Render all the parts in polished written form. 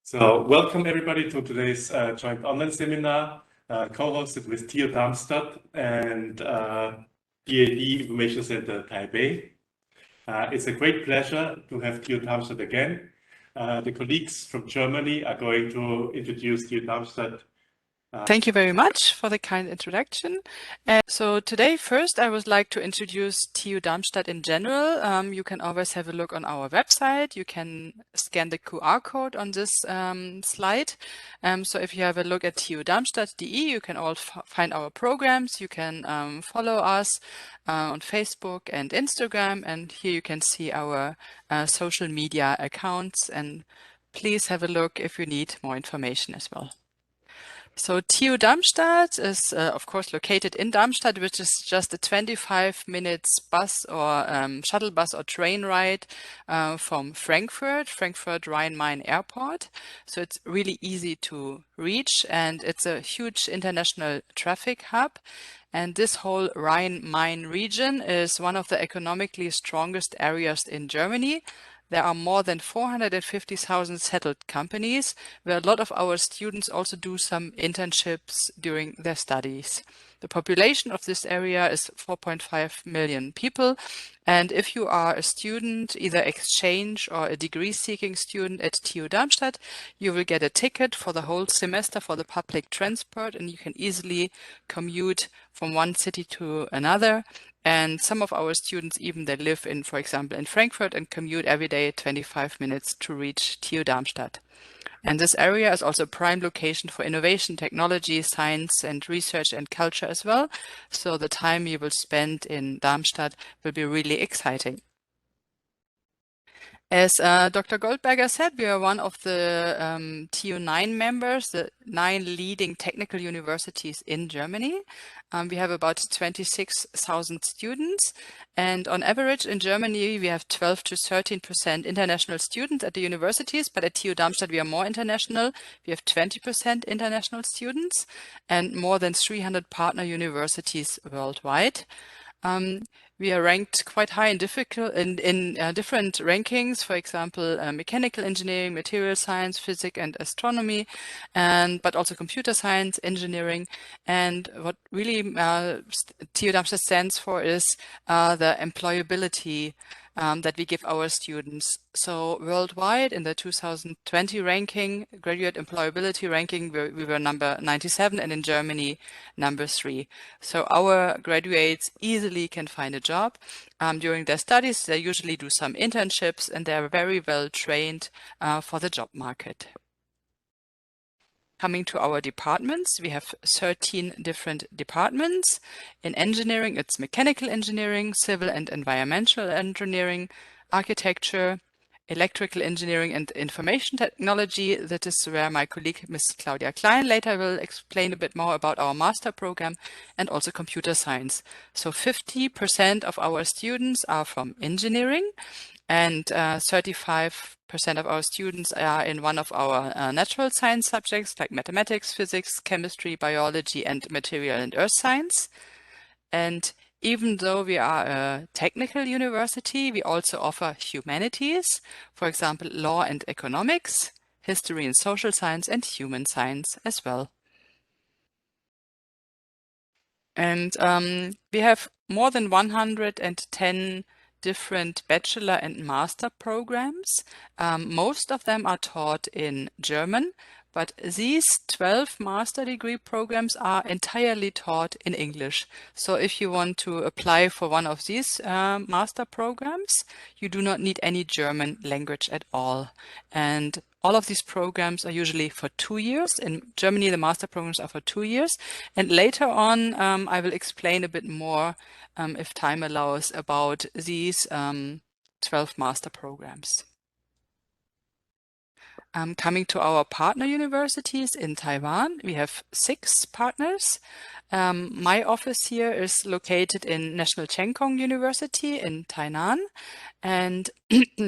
So welcome everybody to today's joint online seminar, co-hosted with TU Darmstadt and DAAD Information Center Taipei. It's a great pleasure to have TU Darmstadt again. The colleagues from Germany are going to introduce TU Darmstadt. Thank you very much for the kind introduction. So today, first, I would like to introduce TU Darmstadt in general. You can always have a look on our website. You can scan the QR code on this slide. So if you have a look at TU-Darmstadt.de, you can all find our programs. You can follow us on Facebook and Instagram. And here you can see our social media accounts. And please have a look if you need more information as well. So TU Darmstadt is, of course, located in Darmstadt, which is just a 25 minutes bus or shuttle bus or train ride from Frankfurt Rhine-Main Airport. So it's really easy to reach, and it's a huge international traffic hub. And this whole Rhine-Main region is one of the economically strongest areas in Germany. There are more than 450,000 settled companies, where a lot of our students also do some internships during their studies. The population of this area is 4.5 million people. And if you are a student, either exchange or a degree-seeking student at TU Darmstadt, you will get a ticket for the whole semester for the public transport, and you can easily commute from one city to another. And some of our students even they live in, for example, in Frankfurt and commute every day 25 minutes to reach TU Darmstadt. And this area is also a prime location for innovation, technology, science, and research and culture as well. So the time you will spend in Darmstadt will be really exciting. As Dr. Goldberger said, we are one of the TU9 members, the 9 leading technical universities in Germany. We have about 26,000 students, and on average in Germany we have 12 to 13% international students at the universities, but at TU Darmstadt we are more international. We have 20% international students and more than 300 partner universities worldwide. We are ranked quite high in different rankings, for example, mechanical engineering, material science, physics and astronomy, but also computer science, engineering. And what really TU Darmstadt stands for is the employability that we give our students. So worldwide in the 2020 ranking, graduate employability ranking, we were number 97, and in Germany, number 3. So our graduates easily can find a job. During their studies, they usually do some internships, and they are very well trained for the job market. Coming to our departments, we have 13 different departments. In engineering, it's mechanical engineering, civil and environmental engineering, architecture, electrical engineering and information technology. That is where my colleague, Ms. Claudia Klein, later will explain a bit more about our master program, and also computer science. So 50% of our students are from engineering, and 35% of our students are in one of our natural science subjects like mathematics, physics, chemistry, biology, and material and earth science. And even though we are a technical university, we also offer humanities, for example, law and economics, history and social science, and human science as well. And we have more than 110 different bachelor and master programs. Most of them are taught in German, but these 12 master degree programs are entirely taught in English. So if you want to apply for one of these master programs, you do not need any German language at all. And all of these programs are usually for 2 years. In Germany, the master programs are for 2 years. And later on, I will explain a bit more, if time allows, about these 12 master programs. Coming to our partner universities in Taiwan, we have 6 partners. My office here is located in National Cheng Kung University in Tainan, And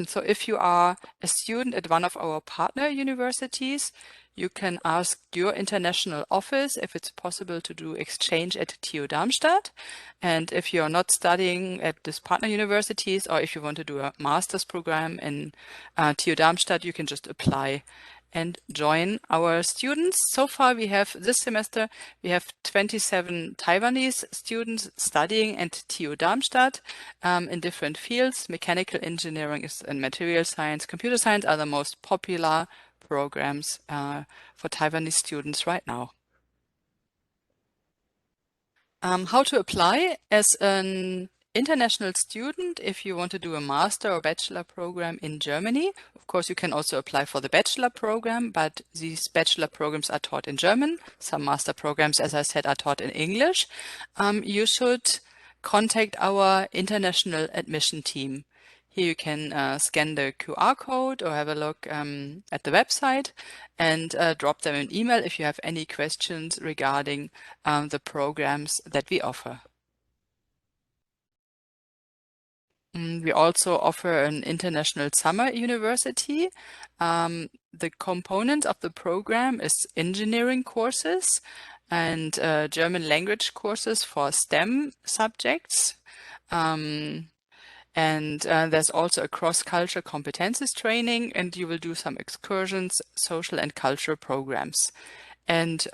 so if you are a student at one of our partner universities, you can ask your international office if it's possible to do exchange at TU Darmstadt. And if you're not studying at this partner universities, or if you want to do a master's program in TU Darmstadt, you can just apply and join our students. So far, we have this semester, we have 27 Taiwanese students studying at TU Darmstadt in different fields. Mechanical engineering and material science, computer science are the most popular programs for Taiwanese students right now. How to apply as an international student if you want to do a master or bachelor program in Germany. Of course, you can also apply for the bachelor program, but these bachelor programs are taught in German. Some master programs, as I said, are taught in English. You should contact our international admission team. Here you can scan the QR code or have a look at the website and drop them an email if you have any questions regarding the programs that we offer. We also offer an international summer university. The component of the program is engineering courses and German language courses for STEM subjects. And there's also a cross-cultural competences training, and you will do some excursions, social and cultural programs. And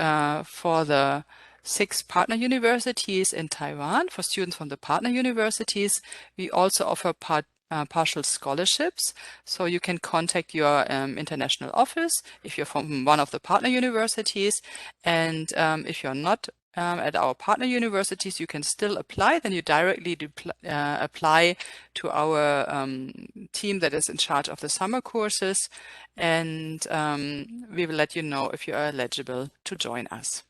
for the 6 partner universities in Taiwan, for students from the partner universities, we also offer partial scholarships. So you can contact your international office if you're from one of the partner universities. And if you're not at our partner universities, you can still apply. Then you directly apply to our team that is in charge of the summer courses, and we will let you know if you are eligible to join us.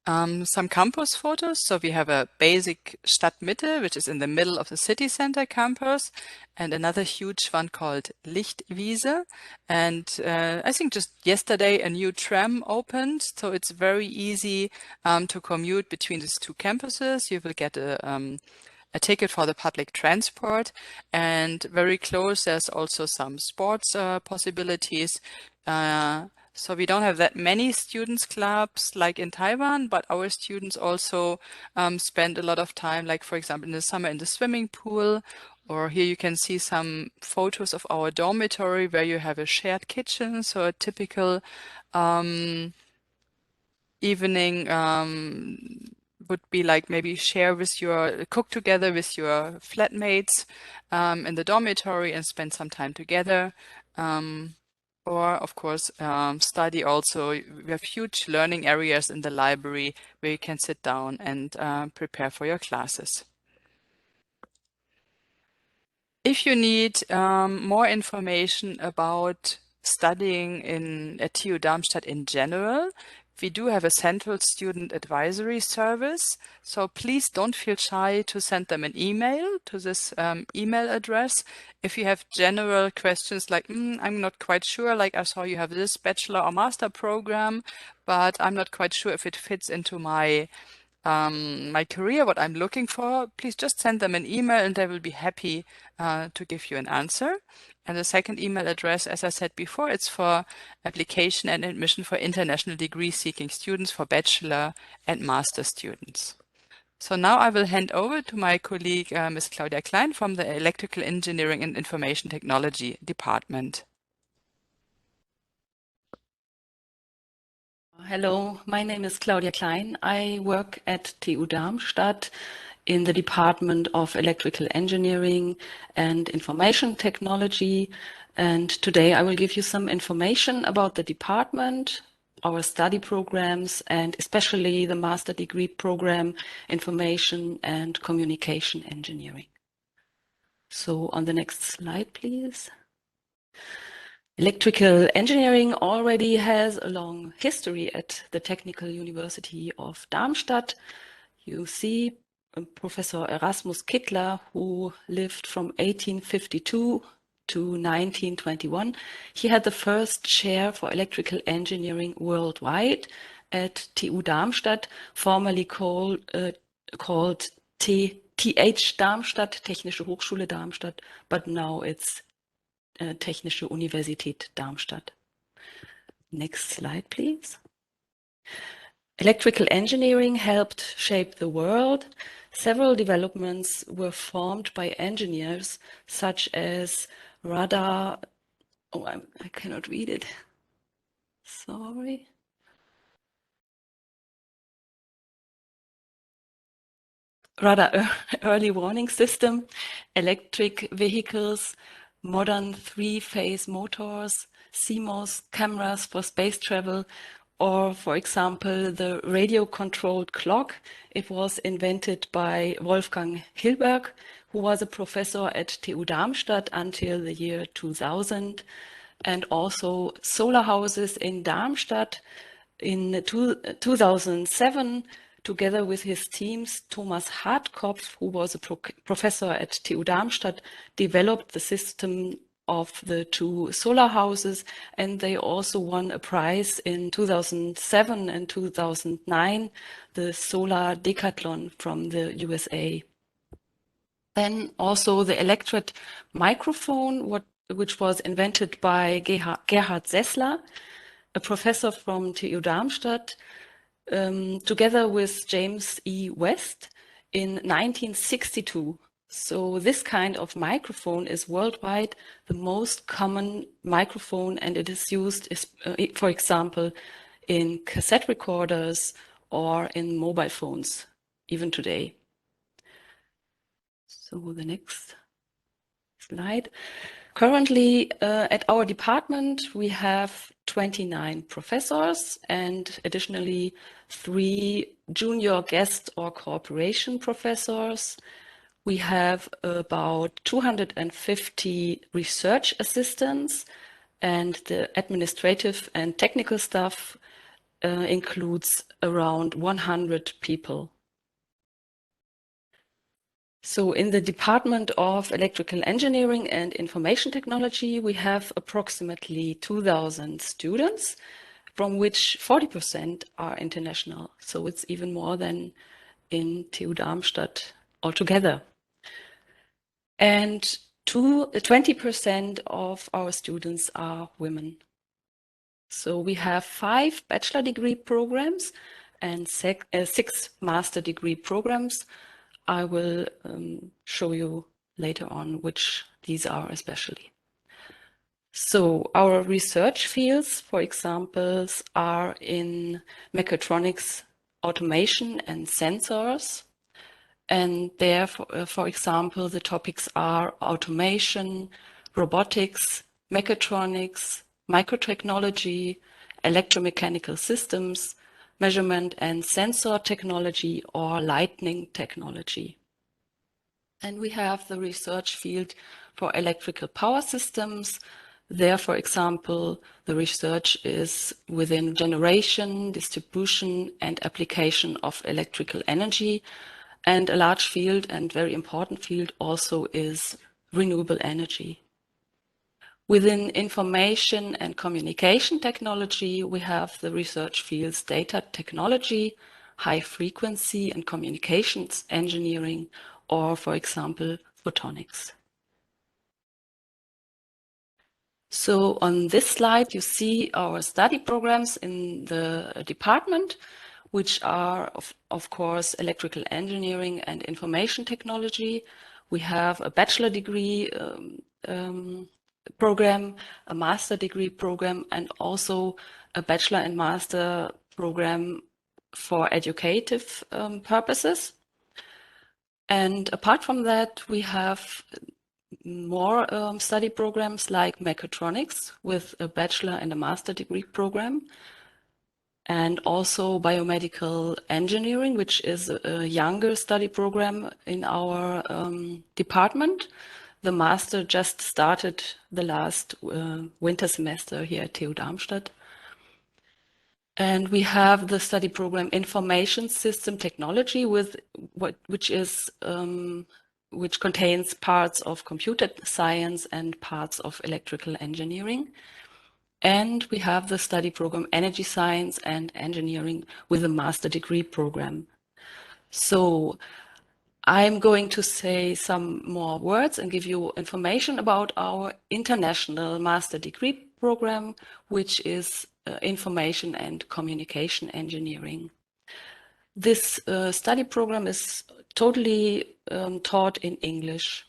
Some campus photos. So we have a basic Stadtmitte, which is in the middle of the city center campus, and another huge one called Lichtwiese. And I think just yesterday a new tram opened, so it's very easy to commute between these 2 campuses. You will get a ticket for the public transport, and very close there's also some sports possibilities. So we don't have that many students clubs like in Taiwan, but our students also spend a lot of time, like for example in the summer in the swimming pool, or here you can see some photos of our dormitory where you have a shared kitchen. So a typical evening would be like maybe cook together with your flatmates in the dormitory and spend some time together. Or, of course, study also. We have huge learning areas in the library where you can sit down and prepare for your classes. If you need more information about studying at TU Darmstadt in general, we do have a central student advisory service. So please don't feel shy to send them an email to this email address. If you have general questions like, I'm not quite sure, like I saw you have this bachelor or master program, but I'm not quite sure if it fits into my career, what I'm looking for, please just send them an email and they will be happy to give you an answer. And the second email address, as I said before, it's for application and admission for international degree-seeking students, for bachelor and master students. So now I will hand over to my colleague, Ms. Claudia Klein from the Electrical Engineering and Information Technology Department. Hello, my name is Claudia Klein. I work at TU Darmstadt in the Department of Electrical Engineering and Information Technology. And today I will give you some information about the department, our study programs, and especially the master degree program, Information and Communication Engineering. So on the next slide, please. Electrical engineering already has a long history at the Technical University of Darmstadt. You see Professor Erasmus Kittler, who lived from 1852 to 1921. He had the first chair for electrical engineering worldwide at TU Darmstadt, formerly called TU TH Darmstadt, Technische Hochschule Darmstadt, but now it's Technische Universität Darmstadt. Next slide, please. Electrical engineering helped shape the world. Several developments were formed by engineers, such as radar. Oh, I cannot read it. Sorry. Radar early warning system, electric vehicles, modern three-phase motors, CMOS cameras for space travel, or, for example, the radio-controlled clock. It was invented by Wolfgang Hilberg, who was a professor at TU Darmstadt until the year 2000, and also solar houses in Darmstadt. In 2007, together with his teams, Thomas Hartkopf, who was a professor at TU Darmstadt, developed the system of the two solar houses, and they also won a prize in 2007 and 2009, the Solar Decathlon from the USA. Then also the electret microphone, which was invented by Gerhard Sessler, a professor from TU Darmstadt, together with James E. West in 1962. So this kind of microphone is worldwide the most common microphone, and it is used, for example, in cassette recorders or in mobile phones, even today. So the next slide. Currently, at our department, we have 29 professors and additionally 3 junior guest or cooperation professors. We have about 250 research assistants, and the administrative and technical staff includes around 100 people. So in the Department of Electrical Engineering and Information Technology, we have approximately 2,000 students, from which 40% are international. So it's even more than in TU Darmstadt altogether. And 20% of our students are women. So we have 5 bachelor degree programs and 6 master degree programs. I will show you later on which these are especially. So our research fields, for example, are in mechatronics, automation, and sensors. And there, for example, the topics are automation, robotics, mechatronics, microtechnology, electromechanical systems, measurement and sensor technology, or lighting technology. And we have the research field for electrical power systems. There, for example, the research is within generation, distribution, and application of electrical energy. And a large field and very important field also is renewable energy. Within information and communication technology, we have the research fields data technology, high frequency and communications engineering, or, for example, photonics. So on this slide, you see our study programs in the department, which are, of course, electrical engineering and information technology. We have a bachelor degree program, a master degree program, and also a bachelor and master program for educative purposes. And apart from that, we have more study programs like mechatronics with a bachelor and a master degree program, and also biomedical engineering, which is a younger study program in our department. The master just started the last winter semester here at TU Darmstadt. And we have the study program Information System Technology, which contains parts of computer science and parts of electrical engineering. And we have the study program Energy Science and Engineering with a master degree program. So I'm going to say some more words and give you information about our international master degree program, which is Information and Communication Engineering. This study program is totally taught in English.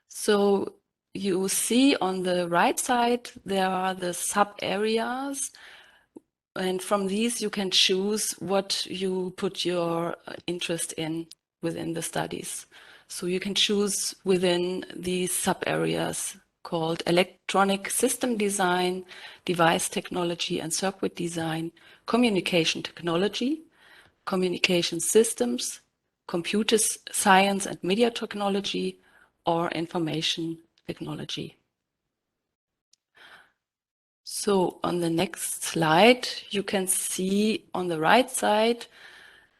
So you see on the right side, there are the sub-areas, and from these you can choose what you put your interest in within the studies. So you can choose within these sub-areas called electronic system design, device technology and circuit design, communication technology, communication systems, computer science and media technology, or information technology. So on the next slide, you can see on the right side,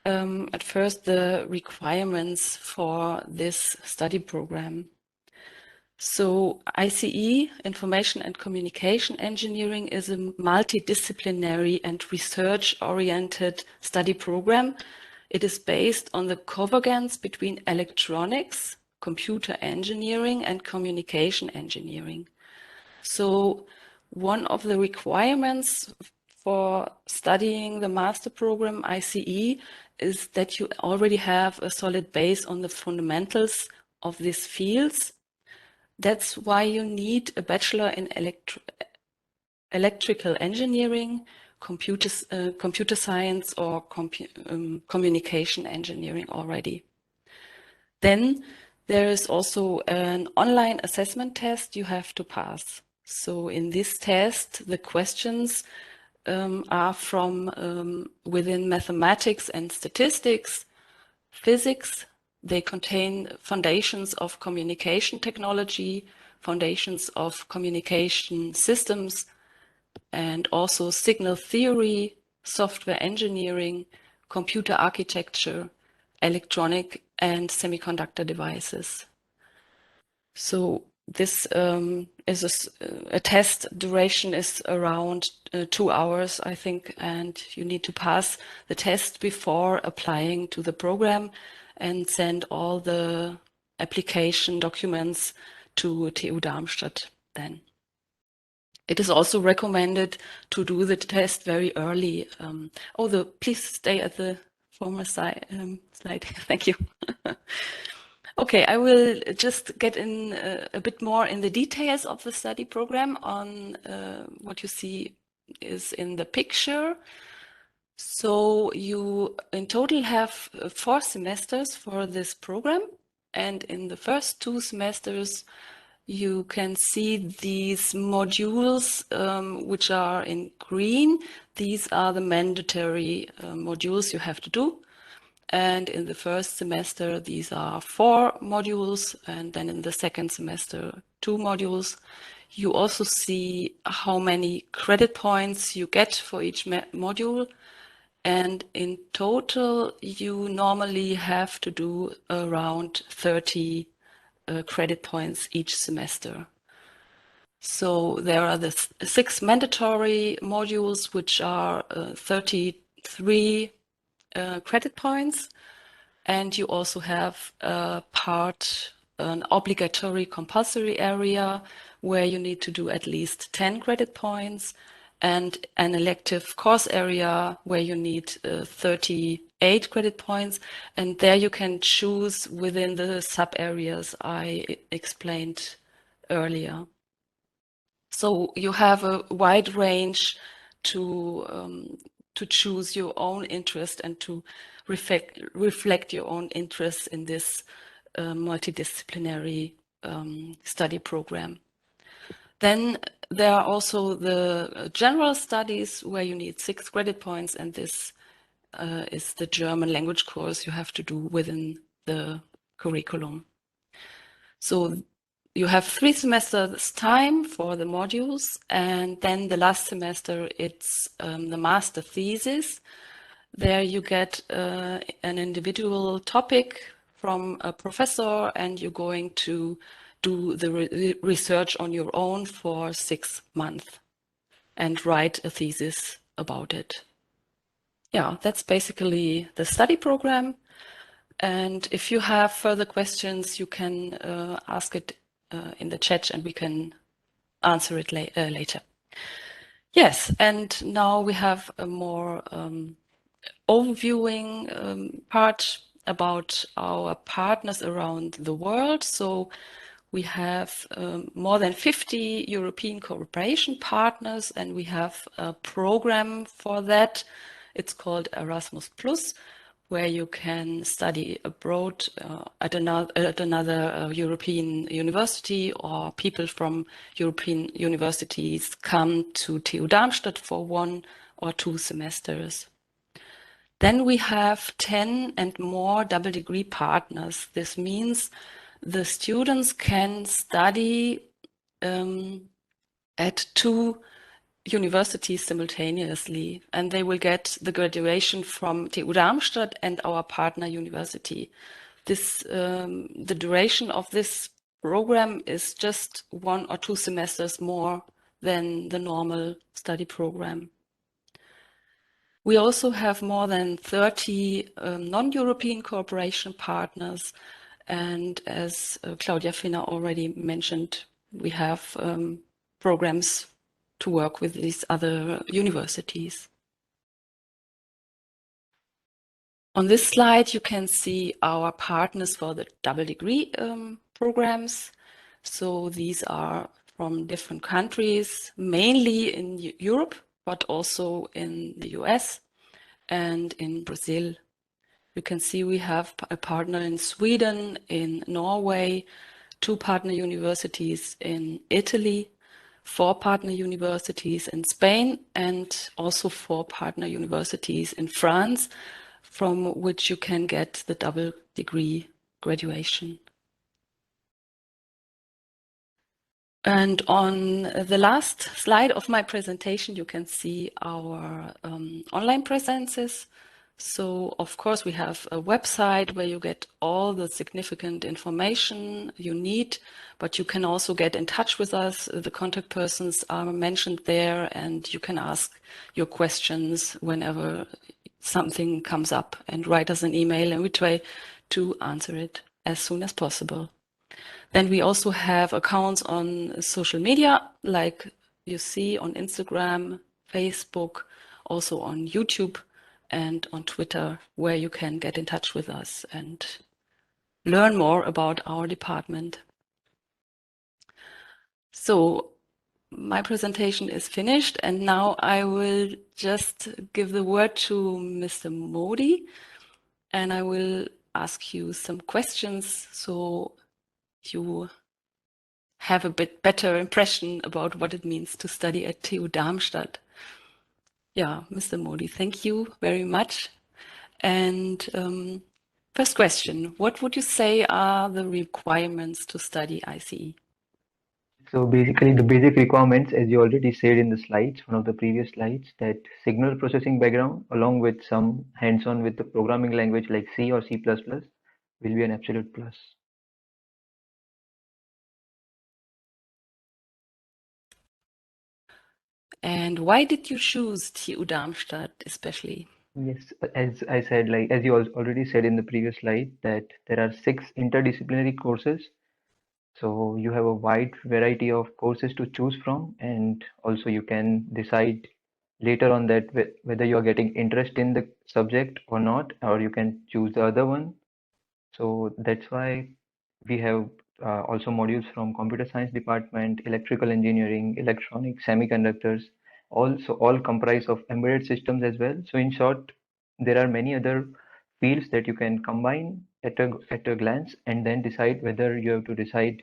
at first the requirements for this study program. So ICE, Information and Communication Engineering, is a multidisciplinary and research-oriented study program. It is based on the convergence between electronics, computer engineering, and communication engineering. So one of the requirements for studying the master program ICE is that you already have a solid base on the fundamentals of these fields. That's why you need a bachelor in electrical engineering, computer science, or communication engineering already. Then there is also an online assessment test you have to pass. So in this test, the questions are from within mathematics and statistics, physics. They contain foundations of communication technology, foundations of communication systems, and also signal theory, software engineering, computer architecture, electronic and semiconductor devices. So this is a test duration is around 2 hours, I think, and you need to pass the test before applying to the program and send all the application documents to TU Darmstadt then. It is also recommended to do the test very early. Please stay at the former slide. Thank you. Okay, I will just get in a bit more in the details of the study program on what you see is in the picture. So you in total have 4 semesters for this program. And in the first 2 semesters, you can see these modules which are in green. These are the mandatory modules you have to do. And in the first semester, these are 4 modules, and then in the second semester, 2 modules. You also see how many credit points you get for each module. And in total, you normally have to do around 30 credit points each semester. So there are the 6 mandatory modules, which are 33 credit points, and you also have an obligatory compulsory area where you need to do at least 10 credit points, and an elective course area where you need 38 credit points, and there you can choose within the sub areas I explained earlier. So you have a wide range to choose your own interest and to reflect your own interests in this multidisciplinary study program. Then there are also the general studies where you need 6 credit points, and this is the German language course you have to do within the curriculum. So you have 3 semesters time for the modules, and then the last semester it's the master thesis. There you get an individual topic from a professor, and you're going to do the research on your own for 6 months and write a thesis about it. Yeah, that's basically the study program. And if you have further questions, you can ask it in the chat and we can answer it later. Yes, and now we have a more overviewing part about our partners around the world. So we have more than 50 European cooperation partners, and we have a program for that. It's called Erasmus Plus, where you can study abroad at another European university, or people from European universities come to TU Darmstadt for 1 or 2 semesters. Then we have 10 and more double degree partners. This means the students can study at 2 universities simultaneously, and they will get the graduation from TU Darmstadt and our partner university. This, the duration of this program is just 1 or 2 semesters more than the normal study program. We also have more than 30 non-European cooperation partners, and as Claudia Finner already mentioned, we have programs to work with these other universities. On this slide, you can see our partners for the double degree programs. So these are from different countries, mainly in Europe, but also in the US and in Brazil. You can see we have a partner in Sweden, in Norway, 2 partner universities in Italy, 4 partner universities in Spain, and also 4 partner universities in France, from which you can get the double degree graduation. And on the last slide of my presentation, you can see our online presences. So, of course, we have a website where you get all the significant information you need, but you can also get in touch with us. The contact persons are mentioned there, and you can ask your questions whenever something comes up, and write us an email, and we try to answer it as soon as possible. Then we also have accounts on social media, like you see on Instagram, Facebook, also on YouTube and on Twitter, where you can get in touch with us and learn more about our department. So my presentation is finished, and now I will just give the word to Mr. Modi, and I will ask you some questions so you have a bit better impression about what it means to study at TU Darmstadt. Yeah, Mr. Modi, thank you very much. And first question, what would you say are the requirements to study ICE? So basically the basic requirements, as you already said in the slides, one of the previous slides, that signal processing background along with some hands-on with the programming language like C or C++ will be an absolute plus. And why did you choose TU Darmstadt especially? Yes, as I said, like as you already said in the previous slide, that there are 6 interdisciplinary courses. So you have a wide variety of courses to choose from, and also you can decide later on that whether you are getting interest in the subject or not, or you can choose the other one. So that's why we have also modules from computer science department, electrical engineering, electronics, semiconductors, also all comprise of embedded systems as well. So in short, there are many other fields that you can combine at a glance, and then decide whether you have to decide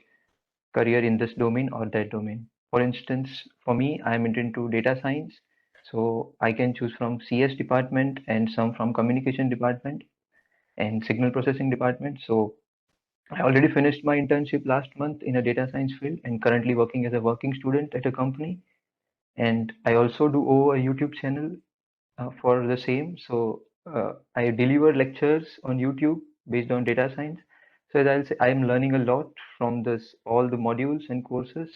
career in this domain or that domain. For instance, for me, I'm into data science, so I can choose from CS department and some from communication department and signal processing department. So I already finished my internship last month in a data science field and currently working as a working student at a company. And I also do owe a YouTube channel for the same. So I deliver lectures on YouTube based on data science. So as I'll say, I'm learning a lot from this, all the modules and courses.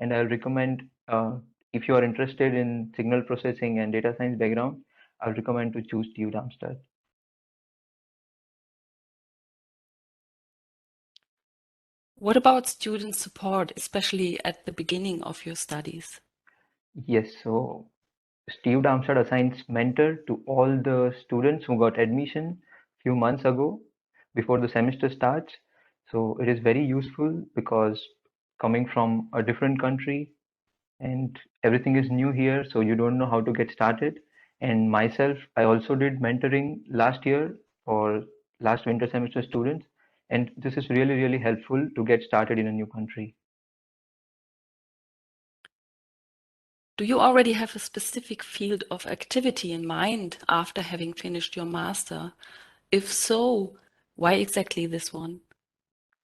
And I'll recommend, if you are interested in signal processing and data science background, I'll recommend to choose TU Darmstadt. What about student support, especially at the beginning of your studies? Yes, so TU Darmstadt assigns mentor to all the students who got admission few months ago before the semester starts. So it is very useful because coming from a different country and everything is new here, so you don't know how to get started. And myself, I also did mentoring last year for last winter semester students, and this is really, really helpful to get started in a new country. Do you already have a specific field of activity in mind after having finished your master? If so, why exactly this one?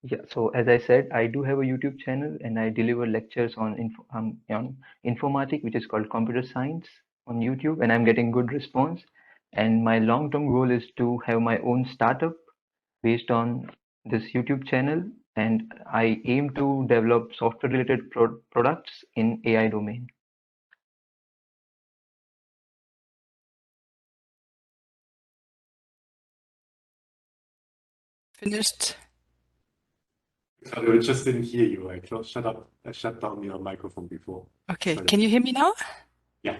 Yeah, so as I said, I do have a YouTube channel and I deliver lectures on informatic, which is called computer science on YouTube, and I'm getting good response. And my long-term goal is to have my own startup based on this YouTube channel, and I aim to develop software-related products in AI domain. Finished. I just didn't hear you. I shut down your microphone before. Okay, Sorry. can you hear me now? Yeah.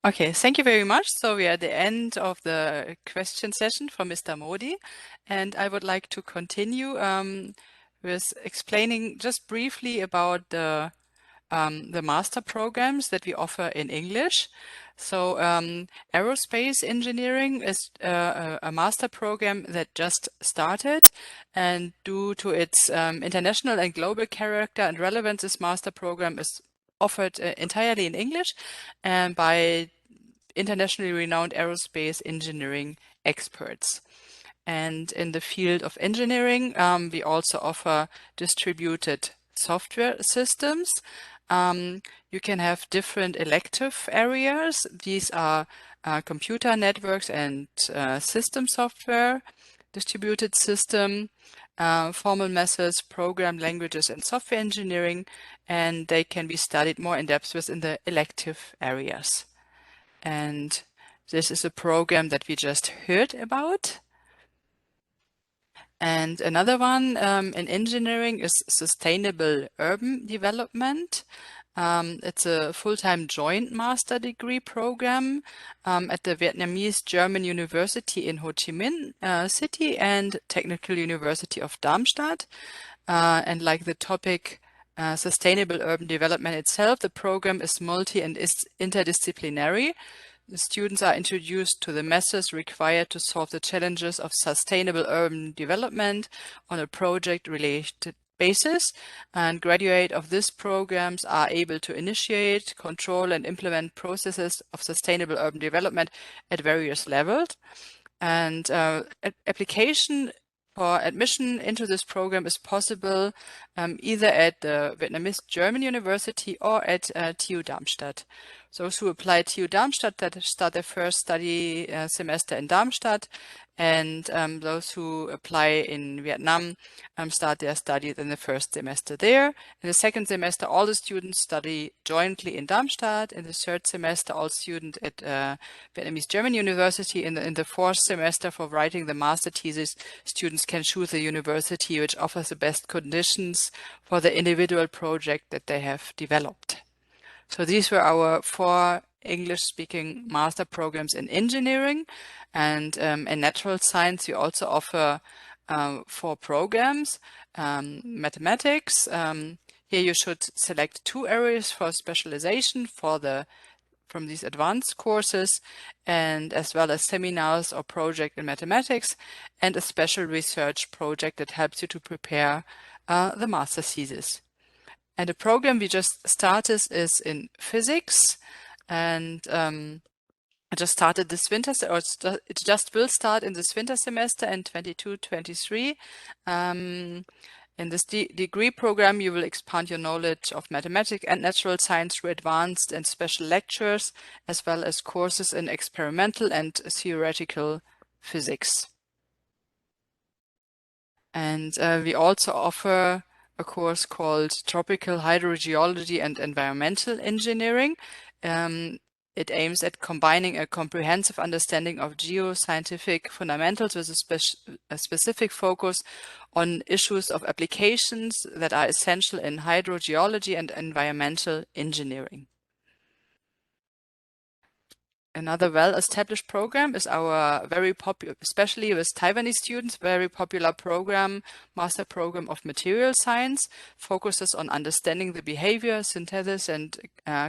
Okay, thank you very much. So we are at the end of the question session from Mr. Modi, and I would like to continue with explaining just briefly about the master programs that we offer in English. So aerospace engineering is a master program that just started, and due to its international and global character and relevance, this master program is offered entirely in English and by internationally renowned aerospace engineering experts. And in the field of engineering, we also offer distributed software systems. You can have different elective areas. These are computer networks and system software, distributed system, formal methods, program languages, and software engineering, and they can be studied more in depth within the elective areas. And this is a program that we just heard about. And another one in engineering is sustainable urban development. It's a full-time joint master degree program at the Vietnamese German University in Ho Chi Minh City and Technical University of Darmstadt. And like the topic sustainable urban development itself, the program is multi and is interdisciplinary. The students are introduced to the methods required to solve the challenges of sustainable urban development on a project-related basis, and graduates of these programs are able to initiate, control, and implement processes of sustainable urban development at various levels. And application for admission into this program is possible either at the Vietnamese German University or at TU Darmstadt. Those who apply TU Darmstadt that start their first study semester in Darmstadt, and those who apply in Vietnam start their studies in the first semester there. In the second semester, all the students study jointly in Darmstadt. In the third semester, all students at Vietnamese German University. In the fourth semester, for writing the master thesis, students can choose a university which offers the best conditions for the individual project that they have developed. So these were our 4 English-speaking master programs in engineering, and in natural science we also offer 4 programs. Mathematics, here you should select 2 areas for specialization from these advanced courses, and as well as seminars or project in mathematics, and a special research project that helps you to prepare the master thesis. And the program we just started is in physics, and it just started this winter, or it just will start in this winter semester in 22-23. In this degree program, you will expand your knowledge of mathematics and natural science through advanced and special lectures, as well as courses in experimental and theoretical physics. And we also offer a course called Tropical Hydrogeology and Environmental Engineering. In It aims at combining a comprehensive understanding of geoscientific fundamentals with a specific focus on issues of applications that are essential in hydrogeology and environmental engineering. Another well-established program is our very popular, especially with Taiwanese students, very popular program, Master Program of Material Science, focuses on understanding the behavior, synthesis, and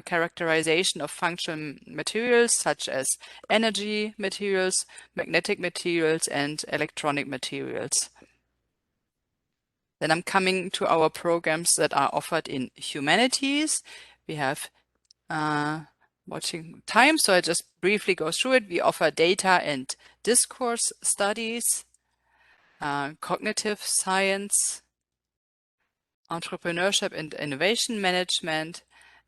characterization of functional materials such as energy materials, magnetic materials, and electronic materials. Then I'm coming to our programs that are offered in humanities. We have watching time, so I just briefly go through it. We offer data and discourse studies, cognitive science, entrepreneurship and innovation management,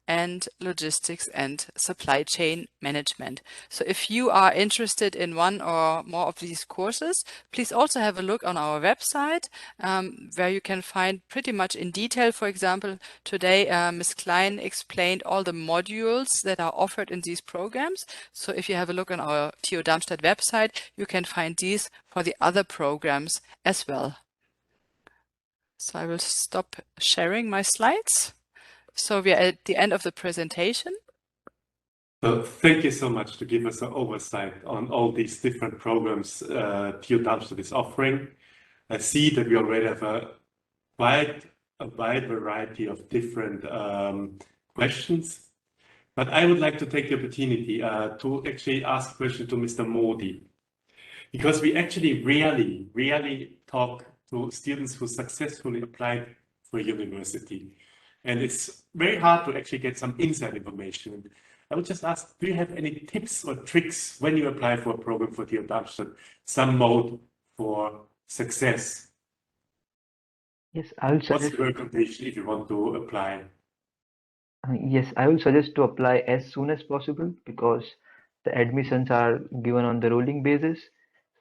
and logistics and supply chain management. So if you are interested in one or more of these courses, please also have a look on our website where you can find pretty much in detail. For example, today Ms. Klein explained all the modules that are offered in these programs. So if you have a look on our TU Darmstadt website, you can find these for the other programs as well. So I will stop sharing my slides. So we are at the end of the presentation. So thank you so much to give us an oversight on all these different programs TU Darmstadt is offering. I see that we already have a wide variety of different questions, but I would like to take the opportunity to actually ask a question to Mr. Modi, because we actually rarely talk to students who successfully applied for a university. And it's very hard to actually get some inside information. I would just ask, do you have any tips or tricks when you apply for a program for TU Darmstadt, some mode for success? Yes, I will suggest. What's the recommendation if you want to apply? Yes, I will suggest to apply as soon as possible because the admissions are given on the rolling basis.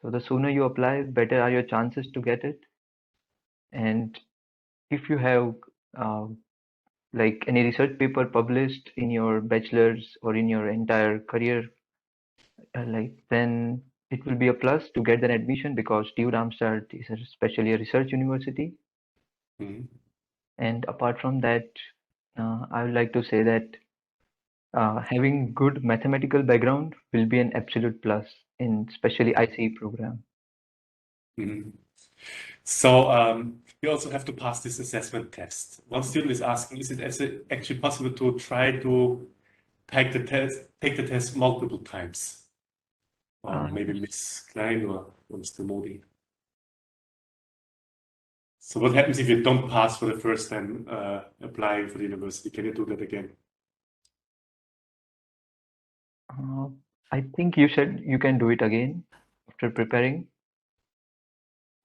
So the sooner you apply, better are your chances to get it. And if you have like any research paper published in your bachelor's or in your entire career, then it will be a plus to get an admission because TU Darmstadt is especially a research university. Mm-hmm. And apart from that, I would like to say that having good mathematical background will be an absolute plus in especially ICE program. Mm-hmm. So you also have to pass this assessment test. One student is asking, is it actually possible to try to take the test multiple times? Or maybe Ms. Klein or Mr. Modi. So what happens if you don't pass for the first time applying for the university? Can you do that again? I think you said you can do it again after preparing.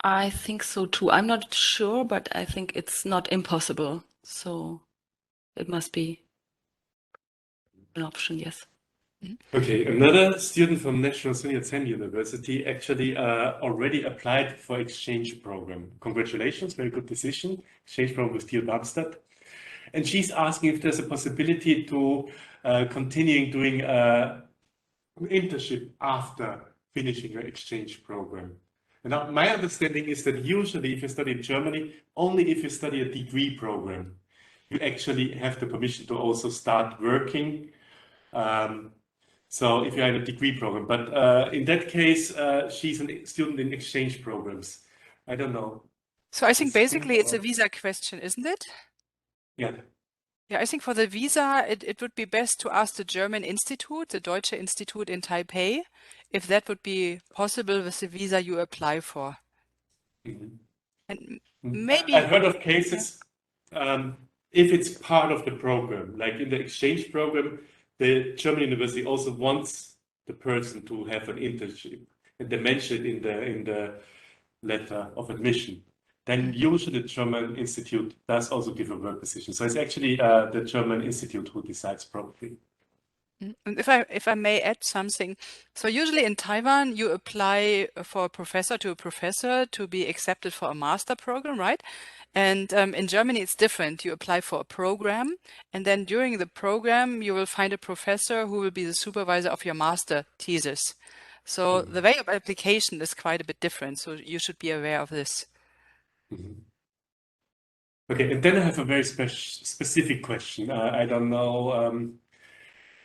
I think so too. I'm not sure, but I think it's not impossible. So it must be an option, yes. Okay, another student from National Sun Yat-sen University actually already applied for exchange program. Congratulations, very good decision. Exchange program with TU Darmstadt. And she's asking if there's a possibility to continuing doing an internship after finishing your exchange program. And now my understanding is that usually if you study in Germany, only if you study a degree program, you actually have the permission to also start working. So if you're in a degree program, but in that case, she's a student in exchange programs. I don't know. So I think basically it's a visa question, isn't it? Yeah. Yeah, I think for the visa, it would be best to ask the German Institute, the Deutsche Institut in Taipei, if that would be possible with the visa you apply for. Mm-hmm. And maybe I've heard of cases, if it's part of the program, like in the exchange program, the German university also wants the person to have an internship, and they mention it in the letter of admission. Then usually the German Institute does also give a work position. So it's actually the German Institute who decides probably. And if I may add something, so usually in Taiwan you apply for a professor to be accepted for a master program, right? And in Germany, it's different. You apply for a program, and then during the program, you will find a professor who will be the supervisor of your master thesis. So the way of application is quite a bit different. So you should be aware of this. Okay, and then I have a very specific question. I don't know.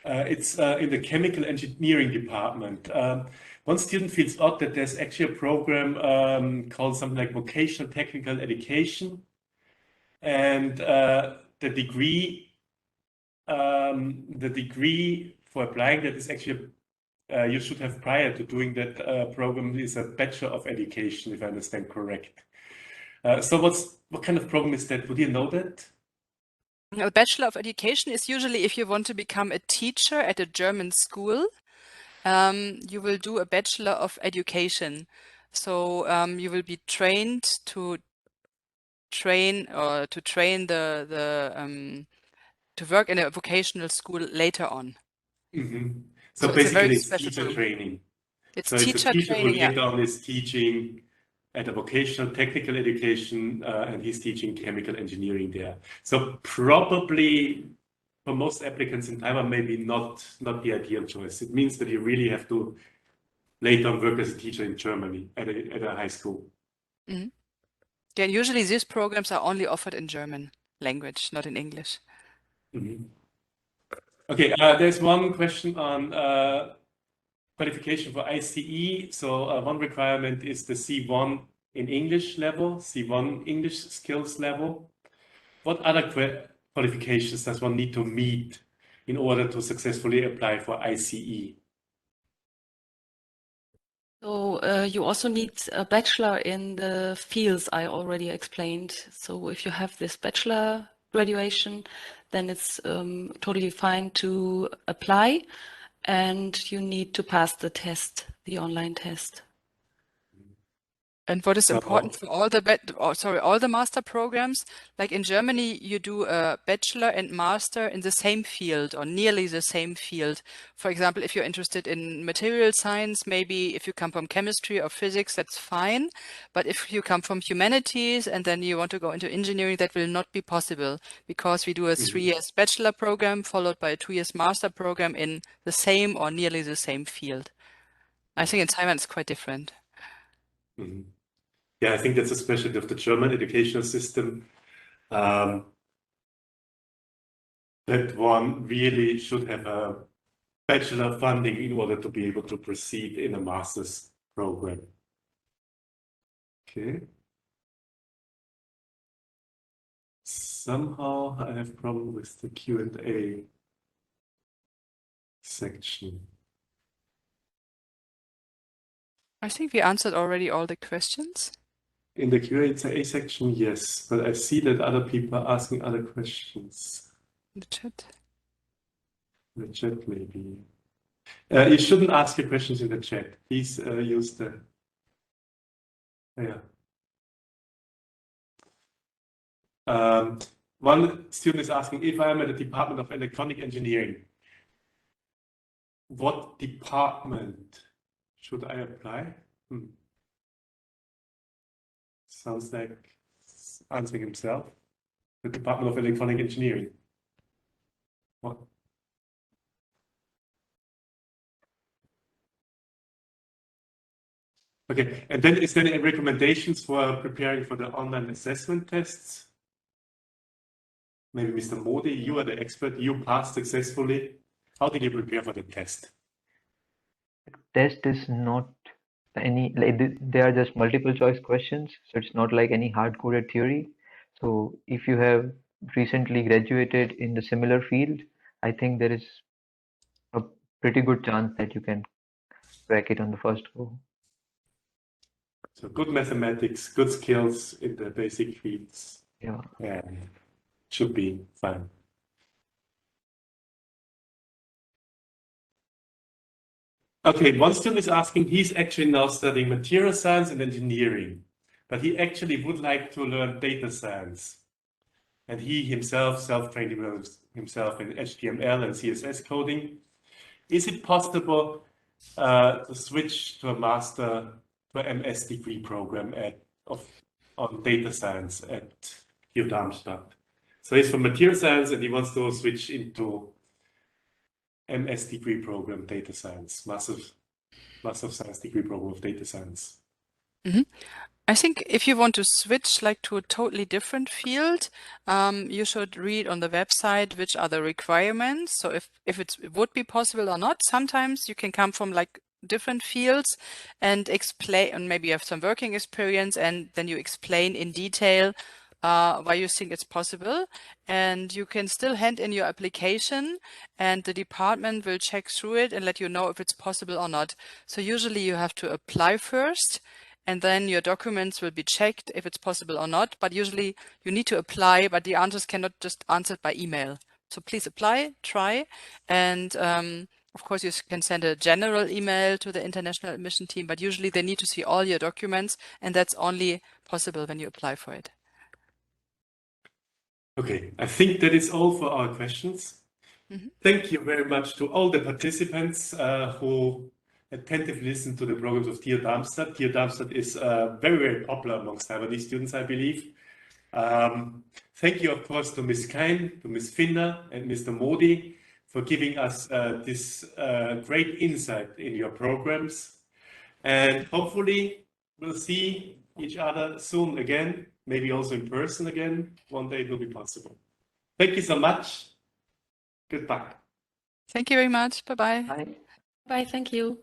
It's in the chemical engineering department. One student feels odd that there's actually a program called something like Vocational Technical Education, and the degree for applying that is actually you should have prior to doing that program is a Bachelor of Education, if I understand correct. So what kind of program is that? Would you know that? A Bachelor of Education is usually if you want to become a teacher at a German school, you will do a Bachelor of Education. So you will be trained to work in a vocational school later on. So it's a very basically, it's special teacher program. training. It's So it's a teacher teacher who training, yeah. later on is teaching at a vocational technical education, and he's teaching chemical engineering there. So probably for most applicants in Taiwan, maybe not the ideal choice. It means that you really have to later on work as a teacher in Germany at a high school. Yeah, usually these programs are only offered in German language, not in English. Okay, there's one question on qualification for ICE. So one requirement is the C1 in English level, C1 English skills level. What other qualifications does one need to meet in order to successfully apply for ICE? So you also need a bachelor in the fields I already explained. So if you have this bachelor graduation, then it's totally fine to apply, and you need to pass the test, the online test. And what is important for all the master programs, like in Germany, you do a bachelor and master in the same field or nearly the same field. For example, if you're interested in material science, maybe if you come from chemistry or physics, that's fine. But if you come from humanities and then you want to go into engineering, that will not be possible because we do a 3 years bachelor program followed by a 2 years master program in the same or nearly the same field. I think in Taiwan it's quite different. Yeah, I think that's a specialty of the German educational system, that one really should have a bachelor funding in order to be able to proceed in a master's program. Okay. Somehow I have a problem with the Q&A section. I think we answered already all the questions. In the Q&A section, yes, but I see that other people are asking other questions. The chat. The chat, maybe. You shouldn't ask your questions in the chat. Please use the. One student is asking if I am at the Department of Electronic Engineering, what department should I apply? Sounds like answering himself. The Department of Electronic Engineering. What? Okay, and then is there any recommendations for preparing for the online assessment tests? Maybe Mr. Modi, you are the expert, you passed successfully. How did you prepare for the test? Test is not any, like, they are just multiple choice questions, so it's not like any hard-coded theory. So if you have recently graduated in the similar field, I think there is a pretty good chance that you can crack it on the first go. So good mathematics, good skills in the basic fields. Yeah. And should be fine. Okay, one student is asking, he's actually now studying material science and engineering, but he actually would like to learn data science. And he himself self-trained himself in HTML and CSS coding. Is it possible to switch to a master, to an MS degree program on data science at TU Darmstadt. So he's from material science and he wants to switch into MS degree program, data science, massive science degree program of data science. Mm-hmm. I think if you want to switch like to a totally different field, you should read on the website which are the requirements. So if it would be possible or not, sometimes you can come from like different fields and explain, and maybe you have some working experience, and then you explain in detail why you think it's possible. And you can still hand in your application and the department will check through it and let you know if it's possible or not. So usually you have to apply first, and then your documents will be checked if it's possible or not. But usually you need to apply, but the answers cannot just answered by email. So please apply, try, and of course you can send a general email to the international admission team, but usually they need to see all your documents, and that's only possible when you apply for it. Okay, I think that is all for our questions. Mm-hmm. Thank you very much to all the participants who attentively listen to the programs of TU Darmstadt. TU Darmstadt is very, very popular amongst Taiwanese students, I believe. Thank you, of course, to Ms. Kain, to Ms. Finner, and Mr. Modi for giving us this great insight in your programs. And hopefully we'll see each other soon again, maybe also in person again. One day it will be possible. Thank you so much. Goodbye. Thank you very much. Bye-bye. Bye. Bye, thank you.